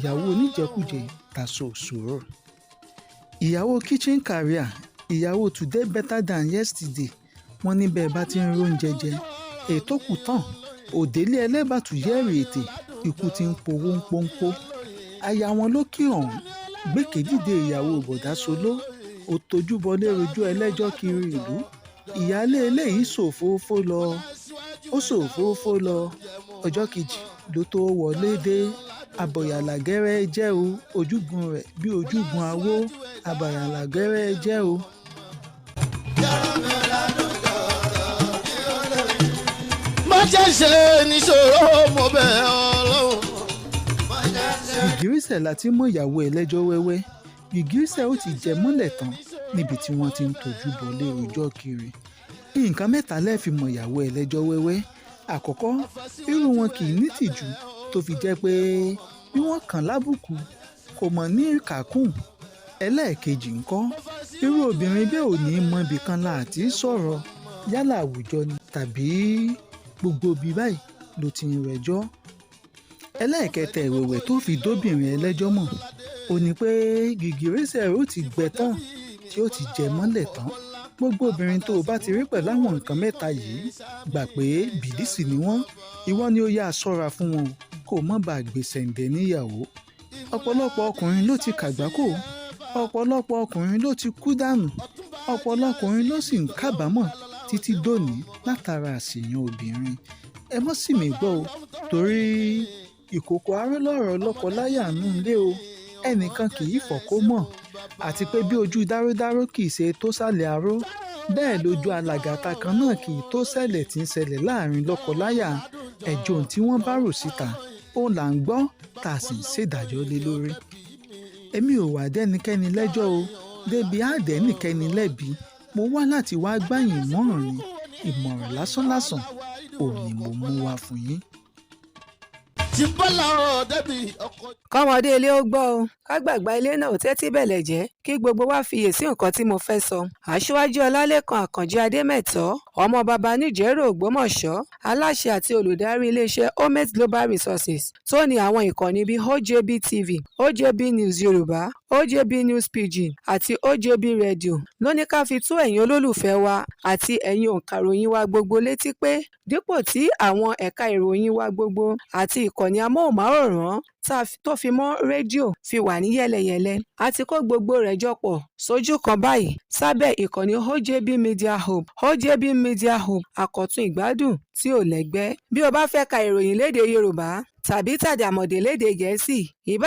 ìyàwó oníjẹkújẹ taṣọ òṣòro. ìyàwó kitchen career ìyàwó today better than yesterday. wọ́n ní bẹ́ẹ̀ bá ti ń róúnjẹ jẹ ètò kù tán òdélé ẹlẹ́bàtú yẹ́rì ètè ikú ti ń powó ń pọ́npọ́. aya wọn lókè ọ̀hún gbèkèdìde ìyàwó bọ̀dá solo ó tójú bọlé rojú ẹlẹ́jọ́ kiri ìlú. ìyáálé eléyìí ṣòfófó lọ ọjọ́ kejì ló tó wọlé dé. abọ̀yàlàgẹ́rẹ́ jẹ́ o ojúgun rẹ̀ bí ojúgun awó abọ̀yàlàgẹ́rẹ́ jẹ́ o. má jẹ́ ṣe níṣòro mo bẹ̀ Ọlọ́run. gìgírísẹ̀ láti mú ìyàwó ẹlẹ́jọ́ wẹ́wẹ́. gìgírísẹ̀ ó ti jẹ mọ́lẹ̀ tán níbi tí wọ́n ti ń tọ́jú bọlé rojọ́ kiri. nǹkan mẹ́ta lẹ́ẹ̀fi mọ ìyàwó ẹlẹ́jọ́ wẹ́wẹ́. àkọ́kọ́ irú wọn kì í nítìjú tó fi jẹ́ pé bí wọ́n kàn lábùkù kò mọ̀ ní kàkún. ẹlẹ́ẹ̀kejì ńkọ́ irú obìnrin bẹ́ẹ̀ ò ní mọ ibì kan láti sọ̀rọ̀ yálà àwùjọ ni tàbí gbogbo bí báyìí ló ti ń rẹjọ́. ẹlẹ́ẹ̀kẹta ìwẹ̀wẹ̀ tó fi dóbìnrin ẹlẹ́jọ́ mọ̀ ò ní pé gìgírísẹ̀ ó ti gbẹ tán tí ó ti jẹ mọ́lẹ̀ tán. gbogbo obìnrin tó o bá ti rí pẹ̀lú àwọn nǹkan mẹ́ta yìí gbà pé bìlísì ni wọ́n. ìwọ ni ó yá ṣọ́ra fún wọn kó o má bàa gbé sẹ̀ǹdẹ̀ níyàwó. ọ̀pọ̀lọpọ̀ ọkùnrin ló ti kàgbákò ọ̀pọ̀lọpọ̀ ọkùnrin ló ti kú dànù ọ̀pọ̀lọpọ̀ ọkùnrin ló sì ń kábàámọ̀ títí dòní látara àṣìyàn obìnrin. ẹ mọ́ sì mí gbọ́ o torí ìkòkò arólọ́rọ̀ lọ́kọláya nù lé o ẹnìkan kì í fọ́ kó mọ̀ àti pé bí ojú dárúdárú kì í ṣe tó sàlẹ̀ aró bẹ́ẹ̀ lójú alàgàtà kan náà kì í tó ṣẹlẹ̀ tí ń ṣẹlẹ̀ láàrin lọ́kọláya. ẹjọ́ ohun tí wọ́n bá rò síta òun là ń gbọ́ tá a sì ń ṣèdájọ́ lé lórí. èmi ò wá dẹ́nikẹ́ni lẹ́jọ́ o débi àdẹ́nìkẹ́ni lẹ́bi. mo wá láti wá gbàyìn mọ́ràn ni ìmọ̀ràn lásánlásán òun ni mo mú wá fún yín. tí bọ́lá ọ̀ débi ọkọ̀. kọ́mọdé ilé ó gbọ́ o kágbàgbà ilé náà ò tẹ́tí bẹ̀lẹ̀ jẹ́ kí gbogbo wa fiyè sí nǹkan tí mo fẹ́ sọ. Aṣíwájú Ọlálékan Àkànjí Adémẹ́tò ọmọ bàbá níjẹ̀rọ Ògbómọ̀ṣọ́ aláṣẹ àti olùdarí iléeṣẹ́ Omet Global Resources tó ní àwọn ìkànnì bíi OJB TV, OJB News Yorùbá, OJB News Pidgin àti OJB Radio ló ní ká fi tó ẹ̀yin olólùfẹ́ wa àti ẹ̀yin òǹkàròyìn wa gbogbo létí pé dípò tí àwọn ẹ̀ka ìròyìn wa gbogbo àti ìkànnì amóhùnmáwòrán tó fi mọ́ rédíò fi wà ní yẹ́lẹyẹ̀lẹ a ti kó gbogbo rẹ̀ jọ pọ̀ sójú kan báyìí sábẹ́ ìkànnì OJB Media Hub. OJB Media Hub àkọ́tún ìgbádùn tí ò lẹ́gbẹ́. bí o bá fẹ́ ka ìròyìn lédè Yorùbá tàbí tàdàmọ̀dè lédè Gẹ̀ẹ́sì ìbá